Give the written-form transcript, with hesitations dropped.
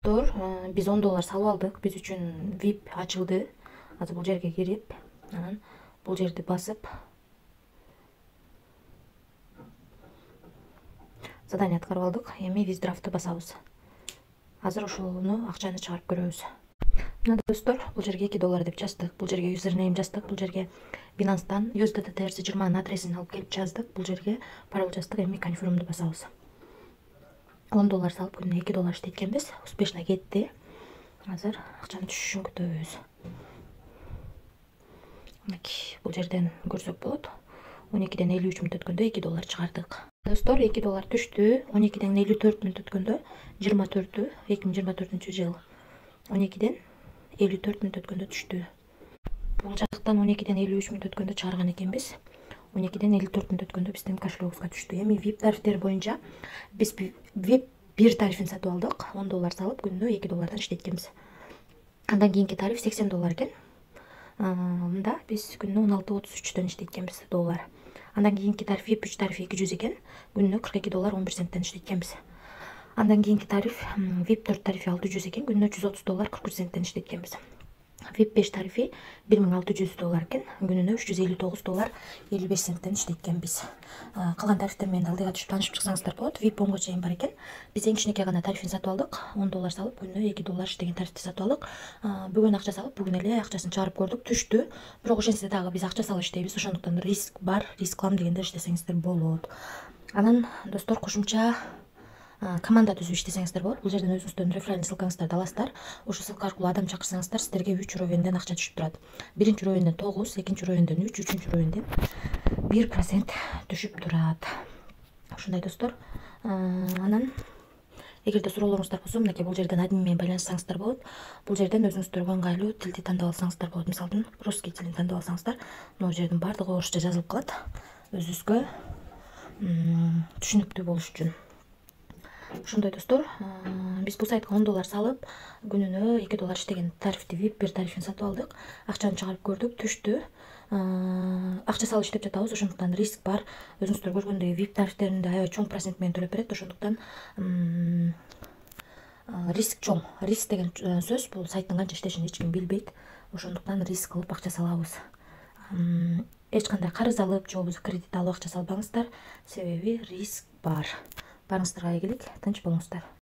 Достор, биз $10 салып алдык. Биз үчүн VIP ачылды. Азыр бул жерге кирип, анан бул жерди басып задание аткарып алдык. Эми виздрафтты басабыз. Азыр ошону акчаны чыгарып көрөбүз. Мына достор, бул жерге $2 деп жаздык. Бул жерге username жаздык. Бул жерге Binance'дан USDT TRC20 адресин алып келип жаздык. Бул жерге пароль жаздык. Эми confirm'ду басабыз. $10 салып күнүнө $2 иштеткенбиз. Успешно кетти. Азыр акчанын түшүшүн күтөбүз. Бул жерден көрсөк болот. 12ден 53 мүнөт өткөндө $2 чыгардык. Достор, $2 түштү. 12ден 54 мүнөт өткөндө 24 2024-жыл 12ден 54 мүнөт өткөндө түштү. Бул жактан 12ден 53 мүнөт өткөндө чыгарган экенбиз. 12ден 54 мүнөт өткөндө биздин кошелегибизге түштү. Эми VIP тарифтер боюнча биз VIP 1 тарифин сатып алдык. $10 салып күнүнө $2 иштеткенбиз. Андан кийинки тариф $80 экен. Мында биз күнүнө 16.33 иштеткенбиз доллар. Андан кийинки тариф VIP 3 тарифи 200 экен. Күнүнө $42 11 центтен иштеткенбиз. Андан кийинки тариф VIP 4 тарифи 600 экен. Күнүнө $130 43 центтен иштеткенбиз. VIP 5 тарифи $1600 экен. Күнүнө $359 55 центтен иштеткенбиз. Калган тарифтер менен алдыга түшүп таанышып чыксаңыздар болот. VIP 10го чейин бар экен. Биз эң кичинекей гана тарифин сатып алдык. $10 салып күнүнө $2 иштеген тарифти сатып алдык. Бүгүн акча салып, бүгүн эле акчасын чыгарып көрдүк, түштү. Бирок ошентсе дагы биз акча салып иштейбиз. Ошондуктан риск бар, риск кылам дегенде иштесеңиздер болот. Анан достор, кошумча команда түзүп иштесеңиздер болот. Бул жерден өзүңүздөрдүн реферальный ссылкаңыздарды аласыздар. Ошол ссылка аркылуу адам чакырсаңыздар, сиздерге 3 уровенден акча түшүп турат. Биринчи уровенден 9, экинчи уровенден 3, үчүнчү уровенден 1% түшүп турат. Ушундай достор. Анан эгерде суроолоруңуздар болсо, мынакей бул жерден админ менен байланышсаңыздар болот. Бул жерден өзүңүздөргө ыңгайлуу тилди тандап алсаңыздар болот. Мисалы үчүн русский тилин тандап алсаңыздар, могу жердин баардыгы орусча жазылып калат. Өзүңүзгө түшүнүктүү болуш үчүн. Ошондой достор, биз бул сайтка $10 салып, күнүнө $2 иштеген тарифти VIP 1 тарифин сатып алдык. Акчаны чыгарып көрдүк, түштү. Акча салып иштеп жатабыз, ошондуктан риск бар. Өзүңүздөр көргөндөй VIP тарифтеринде аябай чоң процент менен төлөп берет. Ошондуктан риск чоң. Риск деген сөз бул сайттын канча иштешин эч ким билбейт. Ошондуктан риск кылып акча салабыз. Эч кандай карыз алып, же болбосо кредит алып акча салбаңыздар, себеби риск бар. Барыңыздарга ийгилик, тынч болуңуздар.